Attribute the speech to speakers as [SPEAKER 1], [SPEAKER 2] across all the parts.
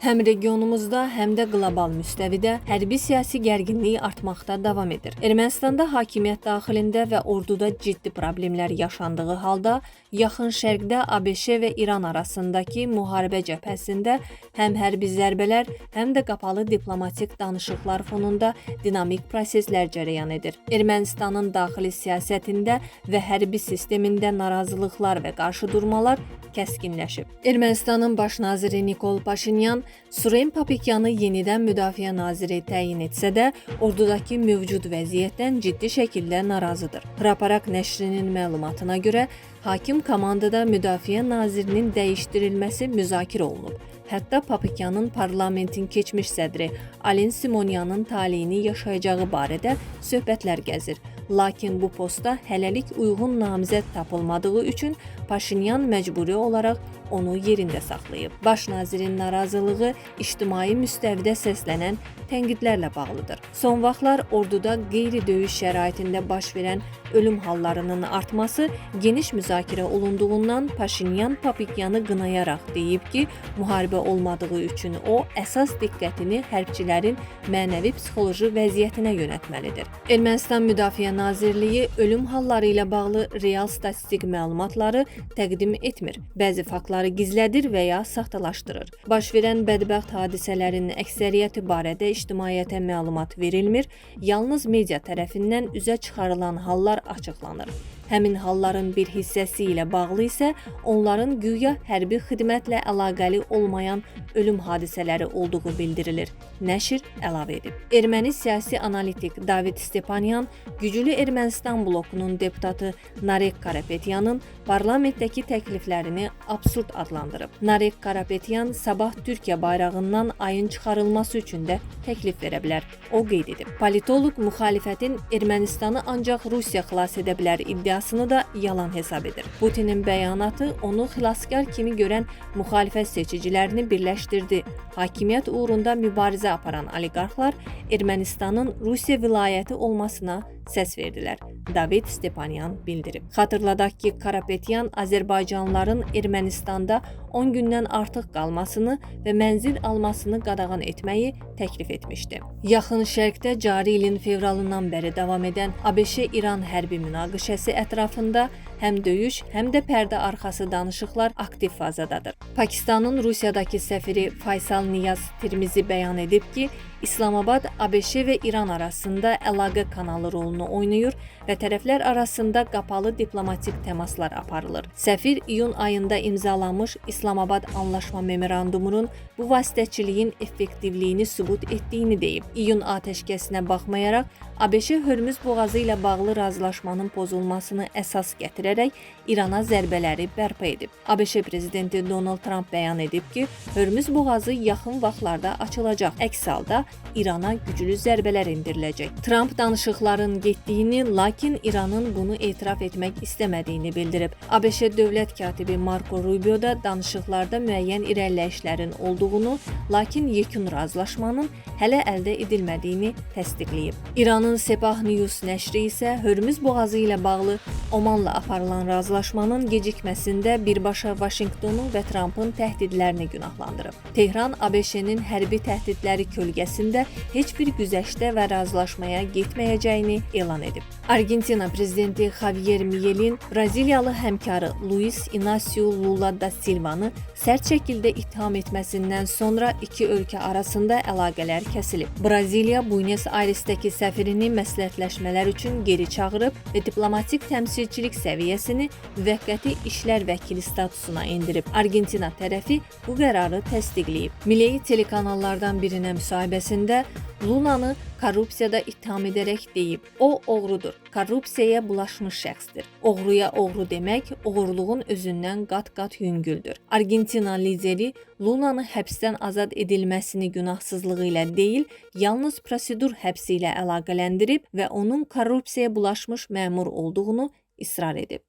[SPEAKER 1] Həm regionumuzda, həm də qlobal müstəvidə hərbi siyasi gərginlik artmaqda davam edir. Ermənistanda hakimiyyət daxilində və orduda ciddi problemlər yaşandığı halda, Yaxın Şərqdə ABŞ və İran arasındakı müharibə cəbhəsində həm hərbi zərbələr, həm də qapalı diplomatik danışıqlar fonunda dinamik proseslər cərəyan edir. Ermənistanın daxili siyasətində və hərbi sistemində narazılıqlar və qarşıdurmalar kəskinləşib. Ermənistanın baş naziri Nikol Paşinyan Surem Papikyanı yenidən müdafiə naziri təyin etsə də, ordudakı mövcud vəziyyətdən ciddi şəkildə narazıdır. Hraparak nəşrinin məlumatına görə, hakim komandada müdafiə nazirinin dəyişdirilməsi müzakirə olunub. Hətta Papikyanın parlamentin keçmiş sədri Alen Simonyanın taleyini yaşayacağı barədə söhbətlər gəzir. Lakin bu posta hələlik uyğun namizəd tapılmadığı üçün Paşinyan məcburi olaraq onu yerində saxlayıb. Baş nazirin narazılığı ictimai müstəvidə səslənən tənqidlərlə bağlıdır. Son vaxtlar orduda qeyri-döyüş şəraitində baş verən ölüm hallarının artması geniş müzakirə olunduğundan Paşinyan Papikyanı qınayaraq deyib ki, müharibə olmadığı üçün o, əsas diqqətini hərbçilərin mənəvi-psixoloji vəziyyətinə yönəltməlidir. Ermənistan Müdafiə Nazirliyi ölüm halları ilə bağlı real statistik məlumatları təqdim etmir. Bəzi faktları gizlədir və ya saxtalaşdırır. Baş verən bədbəxt hadisələrin əksəriyyəti barədə ictimaiyyətə məlumat verilmir, yalnız media tərəfindən üzə çıxarılan hallar açıqlanır. Həmin halların bir hissəsi ilə bağlı isə onların güya hərbi xidmətlə əlaqəli olmayan ölüm hadisələri olduğu bildirilir. Nəşr əlavə edib. Erməni siyasi analitik David Stepanyan güclü Ermənistan blokunun deputatı Narek Karapetyanın parlamentdəki təkliflərini absurd adlandırıb. Narek Karapetyan sabah Türkiyə bayrağından ayın çıxarılması üçün də təklif verə bilər. O qeyd edib. Politoloq müxalifətin Ermənistanı ancaq Rusiya xilas edə bilər iddiasını da yalan hesab edir. Putinin bəyanatı onu xilaskar kimi görən müxalifət seçicilərini birləşdirdi. Hakimiyyət uğrunda mübarizə aparan oliqarxlar Ermənistanın Rusiya vilayəti olmasına səs verdilər. David Stepanyan bildirib. Xatırladaq ki, Karapetyan Azərbaycanlıların Ermənistanda 10 gündən artıq qalmasını və mənzil almasını qadağan etməyi təklif etmişdi. Yaxın Şərqdə cari ilin fevralından bəri davam edən ABŞ-İran hərbi münaqişəsi ətrafında həm döyüş, həm də pərdə arxası danışıqlar aktiv fazadadır. Pakistanın Rusiyadakı səfiri Faysal Niyaz Tirmizi bəyan edib ki, İslamabad ABŞ və İran arasında əlaqə kanalı rolunu oynayır və tərəflər arasında qapalı diplomatik təmaslar aparılır. Səfir iyun ayında imzalanmış İslamabad Anlaşma Memorandumunun bu vasitəçiliyin effektivliyini sübut etdiyini deyib. İyun atəşkəsinə baxmayaraq, ABŞ Hörmüz boğazı ilə bağlı razılaşmanın pozulmasını əsas gətirərək İrana zərbələri bərpa edib. ABŞ prezidenti Donald Trump bəyan edib ki, Hörmüz boğazı yaxın vaxtlarda açılacaq. Əks halda İrana güclü zərbələr endiriləcək. Trump danışıqların getdiyini, lakin İranın bunu etiraf etmək istəmədiyini bildirib. ABŞ dövlət katibi Marco Rubio da danışıqlarda müəyyən irəliləyişlərin olduğunu, lakin yekun razılaşmanın hələ əldə edilmədiyini təsdiqləyib. İranın Sepah News nəşri isə Hörmüz boğazı ilə bağlı Omanla aparılan razılaşmanın gecikməsində birbaşa Vaşinqtonun və Trumpın təhdidlərini günahlandırıb. Tehran ABŞ-nin hərbi təhdidləri kölgəsində heç bir güzəştə və razılaşmaya getməyəcəyini elan edib. Argentina prezidenti Javier Milei Braziliyalı həmkarı Luis Inácio Lula da Silvanı sərt şəkildə ittiham etməsindən sonra iki ölkə arasında əlaqələr kəsilib. Braziliya Buenos Airesdəki səfirini məsləhətləşmələr üçün geri çağırıb və diplomatik təmsilçilik səviyyəsini müvəqqəti işlər vəkili statusuna endirib. Argentina tərəfi bu qərarı təsdiqləyib. Milei telekanallardan birinə müsahibəsində Lulanı korrupsiyada ittiham edərək deyib, o oğrudur, korrupsiyaya bulaşmış şəxsdir. Oğruya oğru demək, oğurluğun özündən qat-qat yüngüldür. Argentina lideri Lulanı həbsdən azad edilməsini günahsızlığı ilə deyil, yalnız prosedur həbsi ilə əlaqələndirib və onun korrupsiyaya bulaşmış məmur olduğunu israr edib.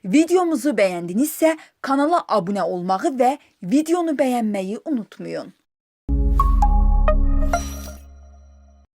[SPEAKER 2] Videomuzu bəyəndinizsə kanala abunə olmağı və videonu bəyənməyi unutmayın.